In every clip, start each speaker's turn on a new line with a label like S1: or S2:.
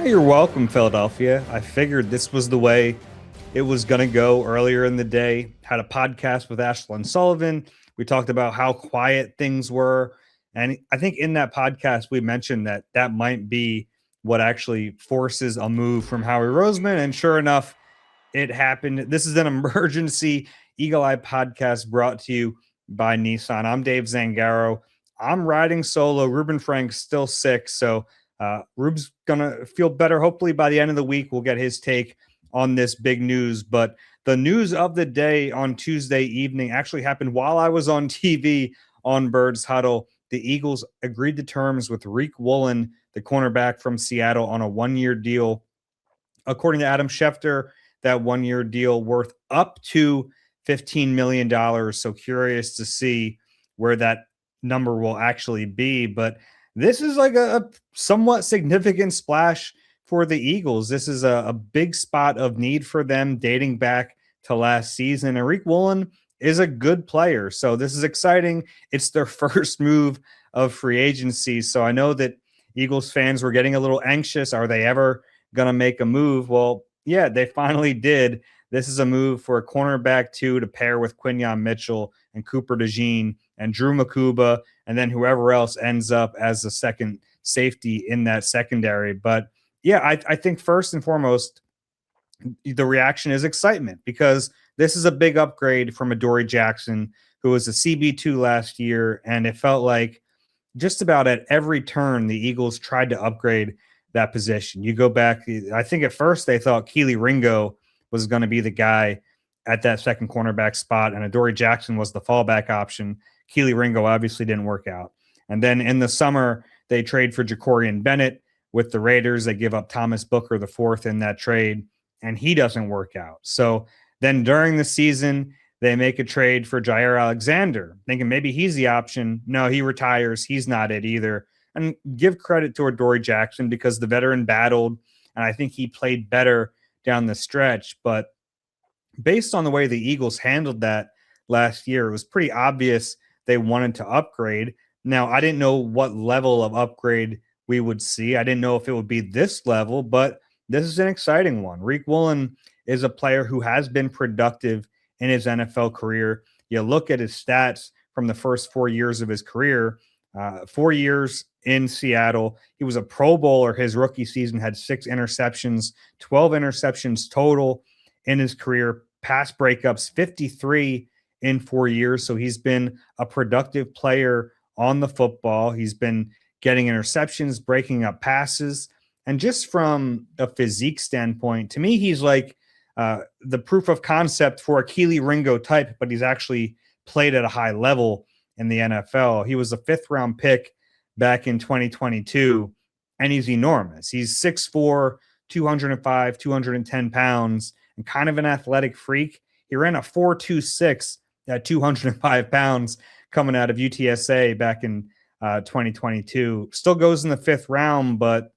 S1: Hey, you're welcome, Philadelphia. I figured this was the way it was going to go earlier in the day. Had a podcast with Ashlyn Sullivan. We talked about how quiet things were. And I think in that podcast, we mentioned that that might be what actually forces a move from Howie Roseman. And sure enough, it happened. This is an emergency Eagle Eye podcast brought to you by Nissan. I'm Dave Zangaro. I'm riding solo. Ruben Frank's still sick. So Rube's going to feel better. Hopefully, by the end of the week, we'll get his take on this big news. But the news of the day on Tuesday evening actually happened while I was on TV on Birds Huddle. The Eagles agreed to terms with Riq Woolen, the cornerback from Seattle, on a one-year deal. According to Adam Schefter, that one-year deal worth up to $15 million. So curious to see where that number will actually be. But this is like a somewhat significant splash for the Eagles. This is a big spot of need for them dating back to last season. And Reek Woolen is a good player. So this is exciting. It's their first move of free agency. So I know that Eagles fans were getting a little anxious. Are they ever going to make a move? Well, yeah, they finally did. This is a move for a cornerback to pair with Quinyon Mitchell and Cooper DeJean and Drew Makuba, and then whoever else ends up as the second safety in that secondary. But yeah, I think first and foremost, the reaction is excitement because this is a big upgrade from Adoree Jackson, who was a CB2 last year, and it felt like just about at every turn the Eagles tried to upgrade that position. You go back, I think at first they thought Keely Ringo was going to be the guy at that second cornerback spot, and Adoree Jackson was the fallback option. Keely Ringo obviously didn't work out. And then in the summer, they trade for Jacorian Bennett with the Raiders. They give up Thomas Booker the fourth in that trade, and he doesn't work out. So then during the season, they make a trade for Jair Alexander, thinking maybe he's the option. No, he retires. He's not it either. And give credit to Adoree Jackson because the veteran battled, and I think he played better down the stretch. But based on the way the Eagles handled that last year, it was pretty obvious they wanted to upgrade. Now, I didn't know what level of upgrade we would see. I didn't know if it would be this level, but this is an exciting one. Riq Woolen is a player who has been productive in his NFL career. You look at his stats from the first 4 years of his career, 4 years in Seattle. He was a Pro Bowler his rookie season, had 6 interceptions, 12 interceptions total in his career, pass breakups, 53 in 4 years. So he's been a productive player on the football. He's been getting interceptions, breaking up passes. And just from a physique standpoint, to me, he's like the proof of concept for a Keely Ringo type, but he's actually played at a high level in the NFL. He was a 5th-round pick back in 2022, and he's enormous. He's 6'4", 205, 210 pounds, and kind of an athletic freak. He ran a 4.26 at 205 pounds coming out of UTSA back in 2022. Still goes in the 5th round, but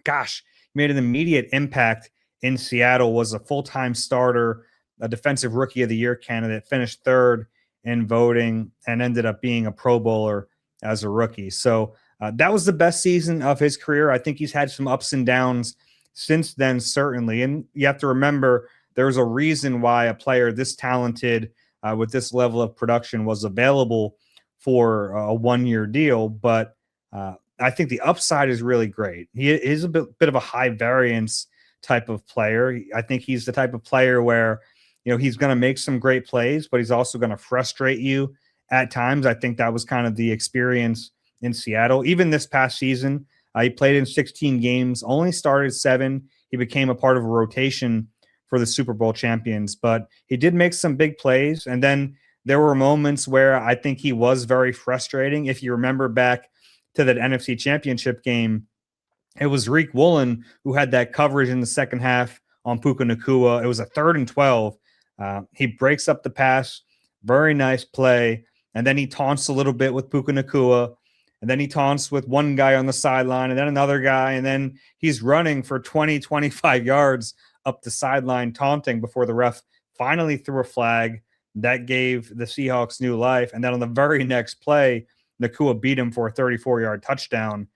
S1: gosh, made an immediate impact in Seattle, was a full-time starter, a defensive rookie of the year candidate, finished 3rd in voting, and ended up being a Pro Bowler as a rookie. So that was the best season of his career. I think he's had some ups and downs since then, certainly. And you have to remember there's a reason why a player this talented with this level of production was available for a one-year deal. But I think the upside is really great. He is a bit of a high variance type of player. I think he's the type of player where, you know, he's going to make some great plays, but he's also going to frustrate you at times. I think that was kind of the experience in Seattle. Even this past season, he played in 16 games, only started 7. He became a part of a rotation for the Super Bowl champions, but he did make some big plays. And then there were moments where I think he was very frustrating. If you remember back to that NFC Championship game, it was Riq Woolen who had that coverage in the second half on Puka Nacua. It was a 3rd and 12. He breaks up the pass, very nice play, and then he taunts a little bit with Puka Nacua, and then he taunts with one guy on the sideline and then another guy, and then he's running for 20, 25 yards up the sideline taunting before the ref finally threw a flag. That gave the Seahawks new life, and then on the very next play, Nacua beat him for a 34-yard touchdown.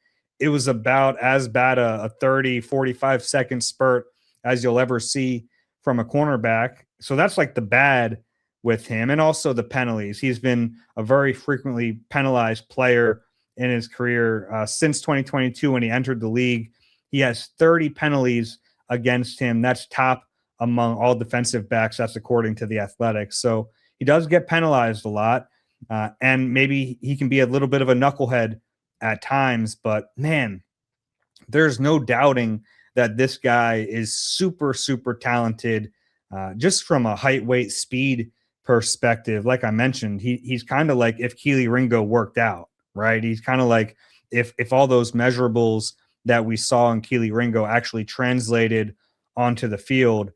S1: it was about as bad a 30, 45-second spurt as you'll ever see from a cornerback. So that's like the bad with him. And also the penalties. He's been a very frequently penalized player in his career since 2022 when he entered the league. He has 30 penalties against him. That's top among all defensive backs. That's according to The Athletic. So he does get penalized a lot. And maybe he can be a little bit of a knucklehead at times. But, man, there's no doubting that this guy is super, super talented just from a height, weight, speed perspective. Like I mentioned, he's kind of like if Keely Ringo worked out, right? He's kind of like if all those measurables that we saw in Keely Ringo actually translated onto the field.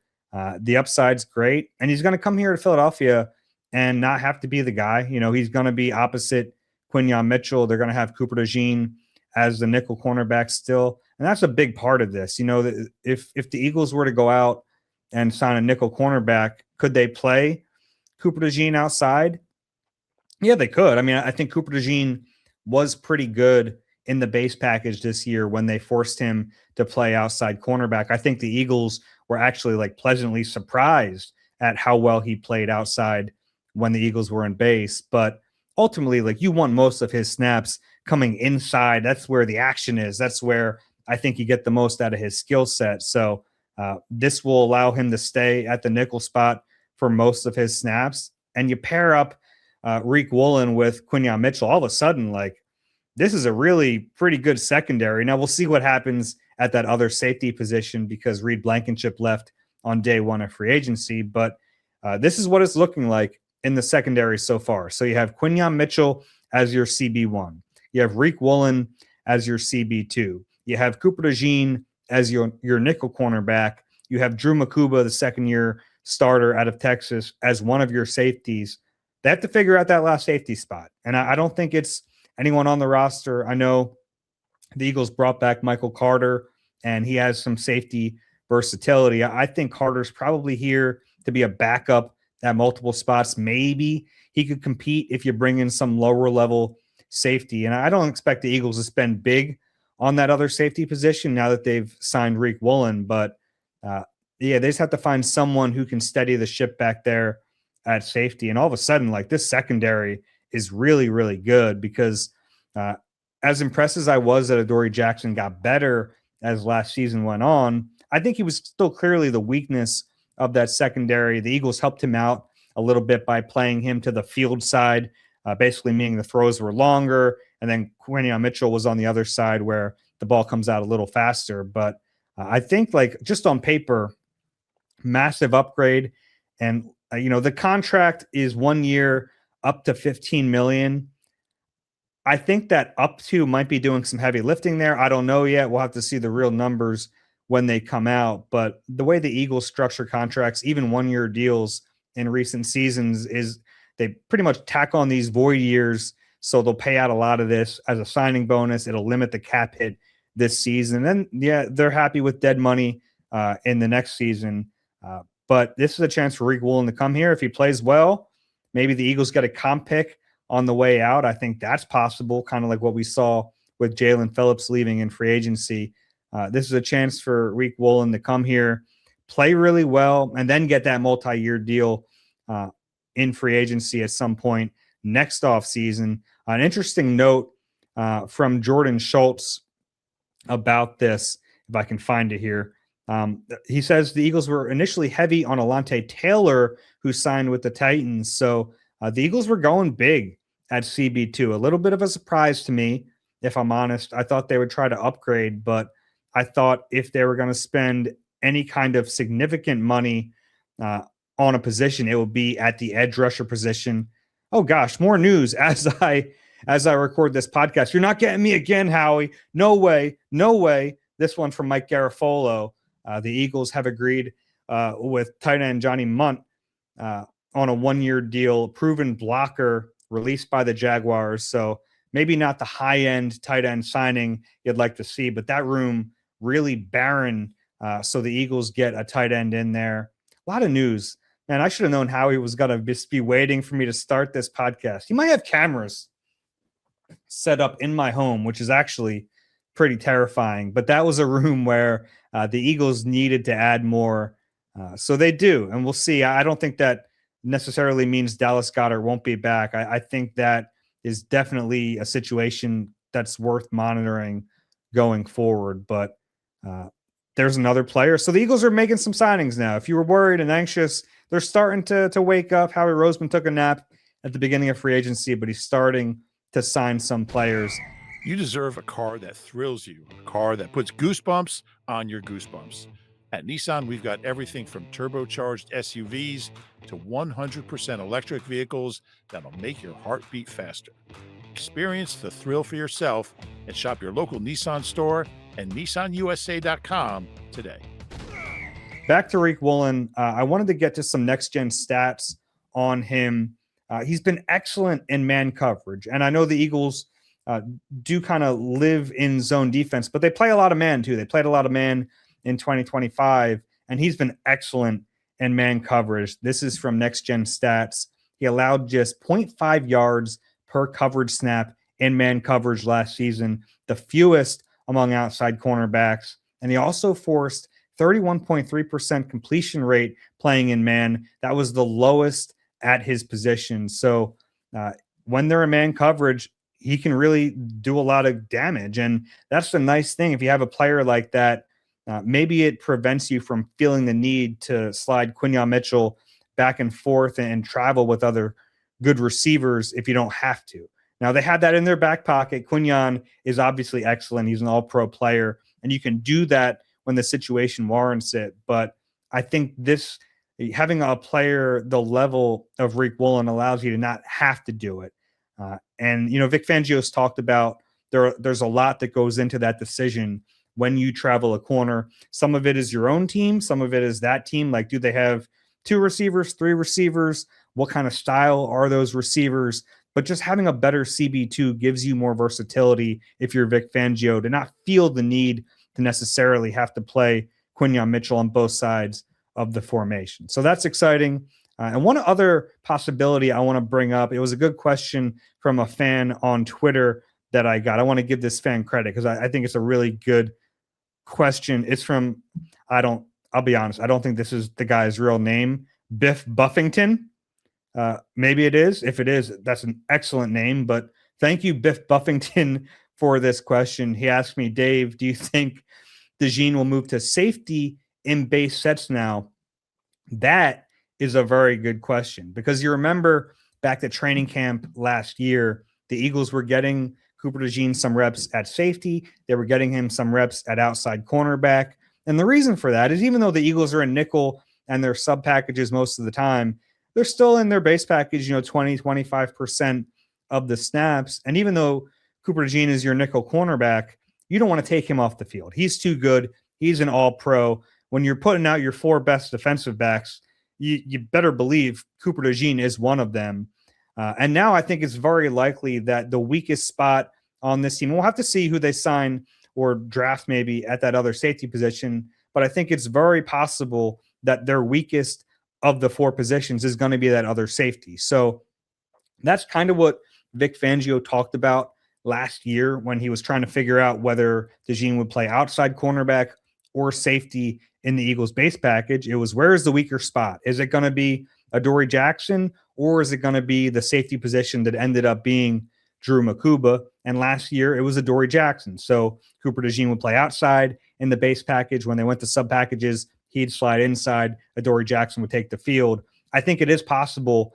S1: The upside's great. And he's going to come here to Philadelphia and not have to be the guy. You know, he's going to be opposite Quinyon Mitchell. They're going to have Cooper DeJean as the nickel cornerback still. And that's a big part of this. You know, if the Eagles were to go out and sign a nickel cornerback, could they play Cooper DeJean outside? Yeah, they could. I mean, I think Cooper DeJean was pretty good in the base package this year when they forced him to play outside cornerback. I think the Eagles were actually like pleasantly surprised at how well he played outside when the Eagles were in base. But ultimately, like, you want most of his snaps coming inside. That's where the action is. That's where I think you get the most out of his skill set. So this will allow him to stay at the nickel spot for most of his snaps. And you pair up Riq Woolen with Quinyon Mitchell, all of a sudden, like, this is a really pretty good secondary. Now, we'll see what happens at that other safety position because Reed Blankenship left on day one of free agency. But this is what it's looking like in the secondary so far. So you have Quinyon Mitchell as your CB1. You have Riq Woolen as your CB2. You have Cooper DeJean as your nickel cornerback. You have Drew Makuba, the second-year starter out of Texas, as one of your safeties. They have to figure out that last safety spot. And I don't think it's anyone on the roster. I know the Eagles brought back Michael Carter, and he has some safety versatility. I think Carter's probably here to be a backup at multiple spots. Maybe he could compete if you bring in some lower-level safety. And I don't expect the Eagles to spend big on that other safety position now that they've signed Riq Woolen. But, yeah, they just have to find someone who can steady the ship back there at safety. And all of a sudden, like, this secondary is really, really good because as impressed as I was that Adoree Jackson got better as last season went on, I think he was still clearly the weakness of that secondary. The Eagles helped him out a little bit by playing him to the field side, basically meaning the throws were longer, and then Quinyon Mitchell was on the other side where the ball comes out a little faster. But I think, like, just on paper, massive upgrade. And, the contract is 1 year up to $15 million. I think that up to might be doing some heavy lifting there. I don't know yet. We'll have to see the real numbers when they come out. But the way the Eagles structure contracts, even 1-year deals in recent seasons, is they pretty much tack on these void years. So they'll pay out a lot of this as a signing bonus. It'll limit the cap hit this season. And then, yeah, they're happy with dead money in the next season. But this is a chance for Riq Woolen to come here. If he plays well, maybe the Eagles get a comp pick on the way out. I think that's possible, kind of like what we saw with Jalen Phillips leaving in free agency. This is a chance for Riq Woolen to come here, play really well, and then get that multi-year deal in free agency at some point next offseason. An interesting note from Jordan Schultz about this, if I can find it here. He says the Eagles were initially heavy on Alontae Taylor, who signed with the Titans. So the Eagles were going big at CB2. A little bit of a surprise to me, if I'm honest. I thought they would try to upgrade, but I thought if they were going to spend any kind of significant money on a position, it would be at the edge rusher position. Oh gosh, more news as I record this podcast. You're not getting me again, Howie. No way. This one from Mike Garafolo. The Eagles have agreed with tight end Johnny Munt on a 1-year deal, proven blocker released by the Jaguars. So maybe not the high-end tight end signing you'd like to see, but that room really barren. So the Eagles get a tight end in there. A lot of news. Man, I should have known Howie was going to just be waiting for me to start this podcast. He might have cameras set up in my home, which is actually pretty terrifying. But that was a room where the Eagles needed to add more. So they do. And we'll see. I don't think that necessarily means Dallas Goedert won't be back. I think that is definitely a situation that's worth monitoring going forward. But there's another player. So the Eagles are making some signings now. If you were worried and anxious, they're starting to wake up. Howie Roseman took a nap at the beginning of free agency, but he's starting to sign some players.
S2: You deserve a car that thrills you, a car that puts goosebumps on your goosebumps. At Nissan, we've got everything from turbocharged SUVs to 100% electric vehicles that'll make your heart beat faster. Experience the thrill for yourself and shop your local Nissan store and nissanusa.com today.
S1: Back to Riq Woolen. I wanted to get to some next-gen stats on him. He's been excellent in man coverage, and I know the Eagles do kind of live in zone defense, but they play a lot of man too. They played a lot of man in 2025, and he's been excellent in man coverage. This is from next-gen stats. He allowed just 0.5 yards per coverage snap in man coverage last season, the fewest among outside cornerbacks, and he also forced 31.3% completion rate playing in man. That was the lowest at his position. So when they're in man coverage, he can really do a lot of damage. And that's the nice thing. If you have a player like that, maybe it prevents you from feeling the need to slide Quinyon Mitchell back and forth and travel with other good receivers if you don't have to. Now, they had that in their back pocket. Quinyon is obviously excellent. He's an all-pro player, and you can do that when the situation warrants it. But I think having a player the level of Riq Woolen allows you to not have to do it. And Vic Fangio's talked about there's a lot that goes into that decision when you travel a corner. Some of it is your own team. Some of it is that team. Like, do they have 2 receivers, 3 receivers? What kind of style are those receivers? But just having a better CB2 gives you more versatility if you're Vic Fangio to not feel the need to necessarily have to play Quinyon Mitchell on both sides of the formation. So that's exciting. And one other possibility I want to bring up, it was a good question from a fan on Twitter that I got. I want to give this fan credit because I think it's a really good question. It's from, I'll be honest, I don't think this is the guy's real name, Biff Buffington. Maybe it is. If it is, that's an excellent name. But thank you, Biff Buffington, for this question. He asked me, Dave, do you think DeJean will move to safety in base sets now? That is a very good question because you remember back at training camp last year, the Eagles were getting Cooper DeJean some reps at safety. They were getting him some reps at outside cornerback. And the reason for that is even though the Eagles are in nickel and their sub packages most of the time, they're still in their base package, 20, 25% of the snaps. And even though Cooper DeJean is your nickel cornerback, you don't want to take him off the field. He's too good. He's an all-pro. When you're putting out your 4 best defensive backs, you better believe Cooper DeJean is one of them. And now I think it's very likely that the weakest spot on this team, we'll have to see who they sign or draft maybe at that other safety position, but I think it's very possible that their weakest of the 4 positions is going to be that other safety. So that's kind of what Vic Fangio talked about last year when he was trying to figure out whether DeJean would play outside cornerback or safety in the Eagles base package. It was, where is the weaker spot? Is it going to be Adoree Jackson or is it going to be the safety position that ended up being Drew Makuba? And last year it was Adoree Jackson. So Cooper DeJean would play outside in the base package. When they went to sub packages, he'd slide inside. Adoree Jackson would take the field. I think it is possible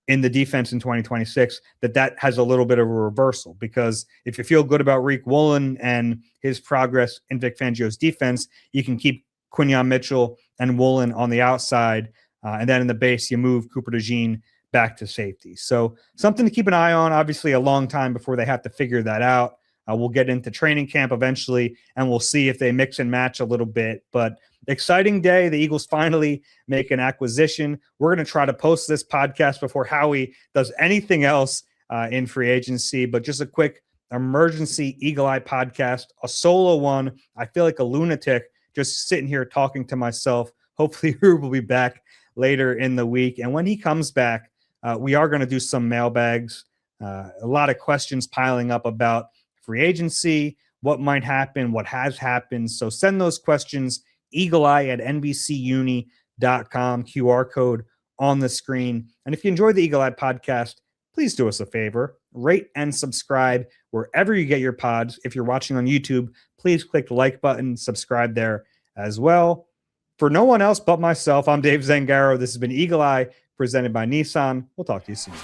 S1: in the defense in 2026 that has a little bit of a reversal, because if you feel good about Riq Woolen and his progress in Vic Fangio's defense, you can keep Quinyon Mitchell and Woolen on the outside. And then in the base, you move Cooper DeJean back to safety. So something to keep an eye on. Obviously, a long time before they have to figure that out. We'll get into training camp eventually, and we'll see if they mix and match a little bit. But exciting day. The Eagles finally make an acquisition. We're going to try to post this podcast before Howie does anything else in free agency. But just a quick emergency Eagle Eye podcast, a solo one. I feel like a lunatic just sitting here talking to myself. Hopefully, Rube will be back later in the week. And when he comes back, we are going to do some mailbags. A lot of questions piling up about free agency, what might happen, what has happened. So send those questions, eagleeye@nbcuni.com, QR code on the screen. And if you enjoy the Eagle Eye podcast, please do us a favor, rate and subscribe wherever you get your pods. If you're watching on YouTube, please click the like button, subscribe there as well. For no one else but myself, I'm Dave Zangaro. This has been Eagle Eye, presented by Nissan. We'll talk to you soon.